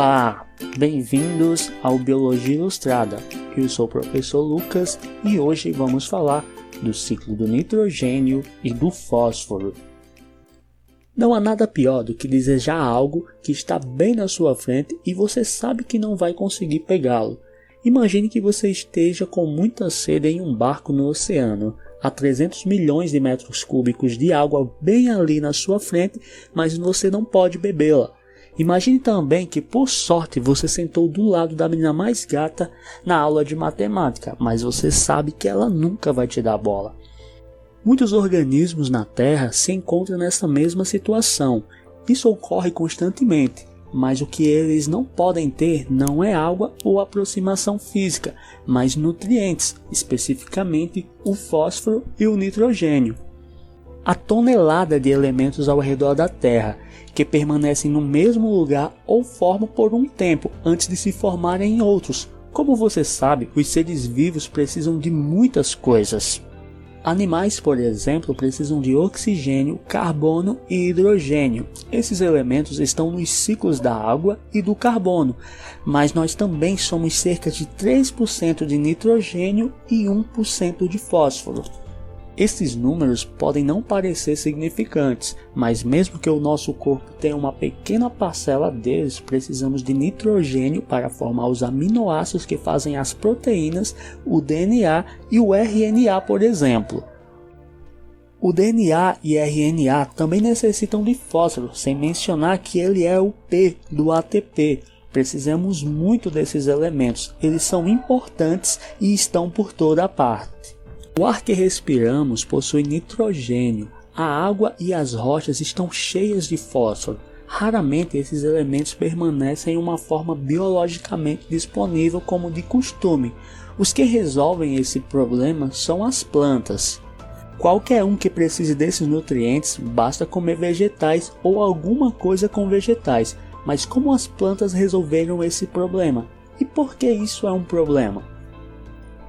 Olá, bem-vindos ao Biologia Ilustrada. Eu sou o professor Lucas e hoje vamos falar do ciclo do nitrogênio e do fósforo. Não há nada pior do que desejar algo que está bem na sua frente e você sabe que não vai conseguir pegá-lo. Imagine que você esteja com muita sede em um barco no oceano, a 300 milhões de metros cúbicos de água bem ali na sua frente, mas você não pode bebê-la. Imagine também que por sorte você sentou do lado da menina mais gata na aula de matemática, mas você sabe que ela nunca vai te dar bola. Muitos organismos na Terra se encontram nessa mesma situação. Isso ocorre constantemente, mas o que eles não podem ter não é água ou aproximação física, mas nutrientes, especificamente o fósforo e o nitrogênio. Há tonelada de elementos ao redor da Terra que permanecem no mesmo lugar ou formam por um tempo antes de se formarem em outros. Como você sabe, os seres vivos precisam de muitas coisas. Animais, por exemplo, precisam de oxigênio, carbono e hidrogênio. Esses elementos estão nos ciclos da água e do carbono, mas nós também somos cerca de 3% de nitrogênio e 1% de fósforo. Esses números podem não parecer significantes, mas mesmo que o nosso corpo tenha uma pequena parcela deles, precisamos de nitrogênio para formar os aminoácidos que fazem as proteínas, o DNA e o RNA, por exemplo. O DNA e RNA também necessitam de fósforo, sem mencionar que ele é o P do ATP. Precisamos muito desses elementos, eles são importantes e estão por toda parte. O ar que respiramos possui nitrogênio, a água e as rochas estão cheias de fósforo. Raramente esses elementos permanecem em uma forma biologicamente disponível como de costume. Os que resolvem esse problema são as plantas. Qualquer um que precise desses nutrientes basta comer vegetais ou alguma coisa com vegetais. Mas como as plantas resolveram esse problema? E por que isso é um problema?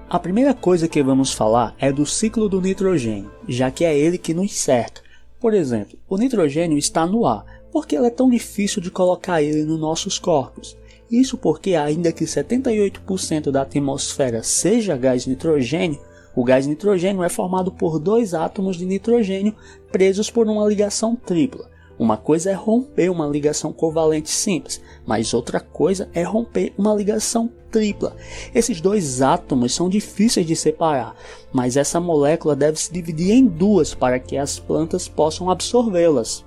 A primeira coisa que vamos falar é do ciclo do nitrogênio, já que é ele que nos cerca. Por exemplo, o nitrogênio está no ar. Por que é tão difícil de colocar ele nos nossos corpos? Isso porque ainda que 78% da atmosfera seja gás nitrogênio, o gás nitrogênio é formado por dois átomos de nitrogênio presos por uma ligação tripla. Uma coisa é romper uma ligação covalente simples, mas outra coisa é romper uma ligação tripla. Esses dois átomos são difíceis de separar, mas essa molécula deve se dividir em duas para que as plantas possam absorvê-las.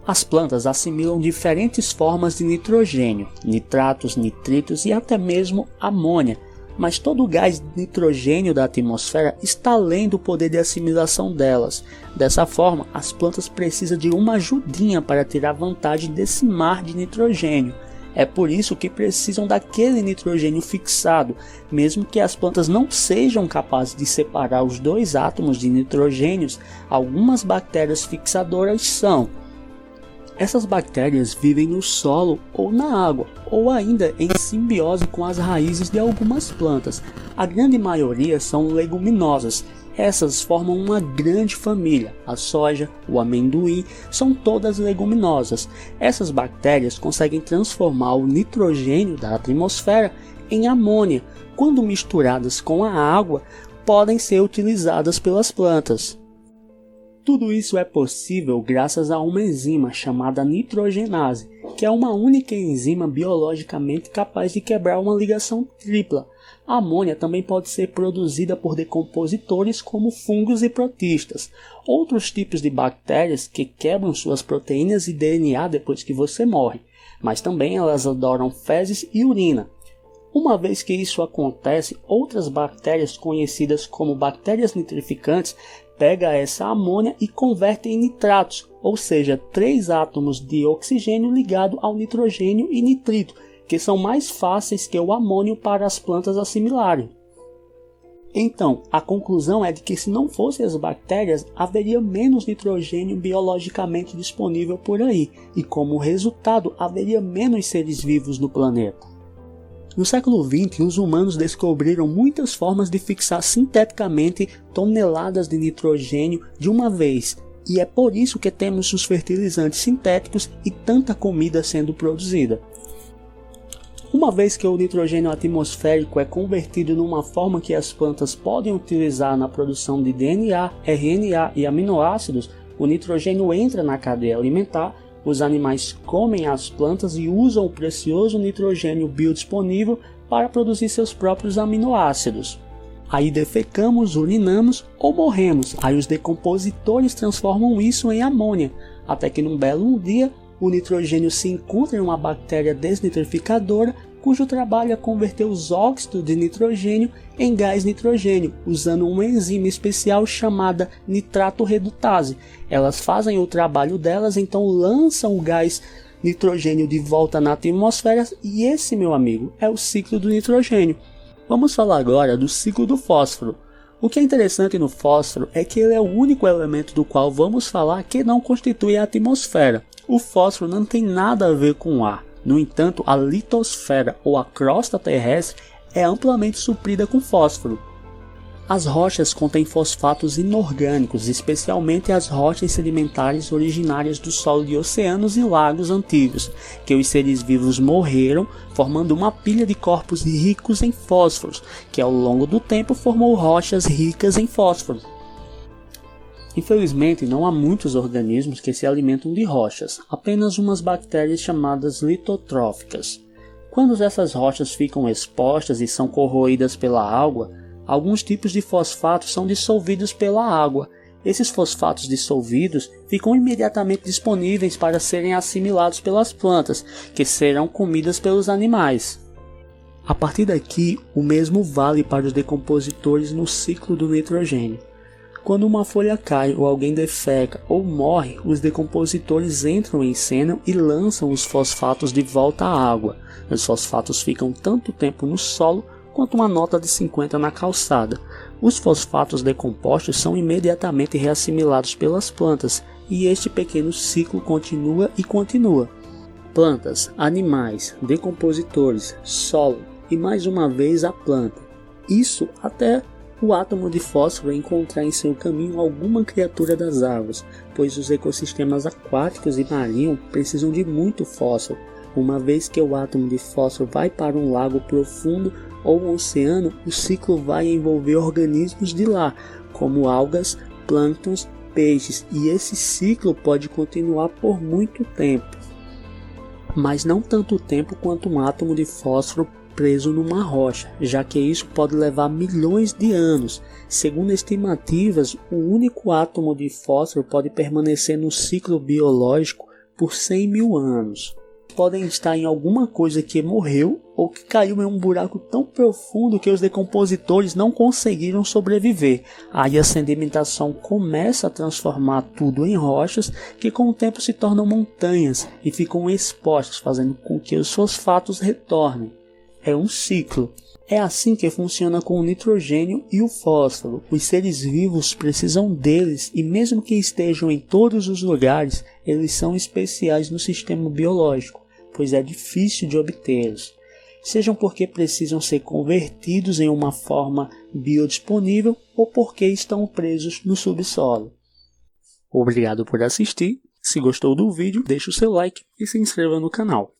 As plantas assimilam diferentes formas de nitrogênio, nitratos, nitritos e até mesmo amônia. Mas todo o gás de nitrogênio da atmosfera está além do poder de assimilação delas. Dessa forma, as plantas precisam de uma ajudinha para tirar vantagem desse mar de nitrogênio. É por isso que precisam daquele nitrogênio fixado. Mesmo que as plantas não sejam capazes de separar os dois átomos de nitrogênios, algumas bactérias fixadoras são. Essas bactérias vivem no solo ou na água, ou ainda em simbiose com as raízes de algumas plantas. A grande maioria são leguminosas. Essas formam uma grande família. A soja, o amendoim, são todas leguminosas. Essas bactérias conseguem transformar o nitrogênio da atmosfera em amônia. Quando misturadas com a água, podem ser utilizadas pelas plantas. Tudo isso é possível graças a uma enzima chamada nitrogenase, que é uma única enzima biologicamente capaz de quebrar uma ligação tripla. A amônia também pode ser produzida por decompositores como fungos e protistas, outros tipos de bactérias que quebram suas proteínas e DNA depois que você morre, mas também elas adoram fezes e urina. Uma vez que isso acontece, outras bactérias conhecidas como bactérias nitrificantes pegam essa amônia e convertem em nitratos, ou seja, 3 átomos de oxigênio ligados ao nitrogênio e nitrito, que são mais fáceis que o amônio para as plantas assimilarem. Então, a conclusão é de que se não fossem as bactérias, haveria menos nitrogênio biologicamente disponível por aí, e como resultado, haveria menos seres vivos no planeta. No século XX, os humanos descobriram muitas formas de fixar sinteticamente toneladas de nitrogênio de uma vez, e é por isso que temos os fertilizantes sintéticos e tanta comida sendo produzida. Uma vez que o nitrogênio atmosférico é convertido numa forma que as plantas podem utilizar na produção de DNA, RNA e aminoácidos, o nitrogênio entra na cadeia alimentar, os animais comem as plantas e usam o precioso nitrogênio biodisponível para produzir seus próprios aminoácidos. Aí defecamos, urinamos ou morremos, aí os decompositores transformam isso em amônia, até que num belo dia o nitrogênio se encontra em uma bactéria desnitrificadora, cujo trabalho é converter os óxidos de nitrogênio em gás nitrogênio, usando uma enzima especial chamada nitrato redutase. Elas fazem o trabalho delas, então lançam o gás nitrogênio de volta na atmosfera, e esse, meu amigo, é o ciclo do nitrogênio. Vamos falar agora do ciclo do fósforo. O que é interessante no fósforo é que ele é o único elemento do qual vamos falar que não constitui a atmosfera. O fósforo não tem nada a ver com o ar. No entanto, a litosfera ou a crosta terrestre é amplamente suprida com fósforo. As rochas contêm fosfatos inorgânicos, especialmente as rochas sedimentares originárias do solo de oceanos e lagos antigos, que os seres vivos morreram, formando uma pilha de corpos ricos em fósforos, que ao longo do tempo formou rochas ricas em fósforo. Infelizmente, não há muitos organismos que se alimentam de rochas, apenas umas bactérias chamadas litotróficas. Quando essas rochas ficam expostas e são corroídas pela água, alguns tipos de fosfatos são dissolvidos pela água. Esses fosfatos dissolvidos ficam imediatamente disponíveis para serem assimilados pelas plantas, que serão comidas pelos animais. A partir daqui, o mesmo vale para os decompositores no ciclo do nitrogênio. Quando uma folha cai ou alguém defeca ou morre, os decompositores entram em cena e lançam os fosfatos de volta à água. Os fosfatos ficam tanto tempo no solo quanto uma nota de 50 na calçada. Os fosfatos decompostos são imediatamente reassimilados pelas plantas e este pequeno ciclo continua e continua. Plantas, animais, decompositores, solo e mais uma vez a planta. Isso até o átomo de fósforo encontrar em seu caminho alguma criatura das águas, pois os ecossistemas aquáticos e marinhos precisam de muito fósforo. Uma vez que o átomo de fósforo vai para um lago profundo ou um oceano, o ciclo vai envolver organismos de lá, como algas, plânctons, peixes, e esse ciclo pode continuar por muito tempo. Mas não tanto tempo quanto um átomo de fósforo preso numa rocha, já que isso pode levar milhões de anos. Segundo estimativas, o único átomo de fósforo pode permanecer no ciclo biológico por 100 mil anos. Podem estar em alguma coisa que morreu ou que caiu em um buraco tão profundo que os decompositores não conseguiram sobreviver. Aí a sedimentação começa a transformar tudo em rochas que com o tempo se tornam montanhas e ficam expostas, fazendo com que os fosfatos retornem. É um ciclo. É assim que funciona com o nitrogênio e o fósforo. Os seres vivos precisam deles e mesmo que estejam em todos os lugares, eles são especiais no sistema biológico, pois é difícil de obtê-los. Sejam porque precisam ser convertidos em uma forma biodisponível ou porque estão presos no subsolo. Obrigado por assistir. Se gostou do vídeo, deixe o seu like e se inscreva no canal.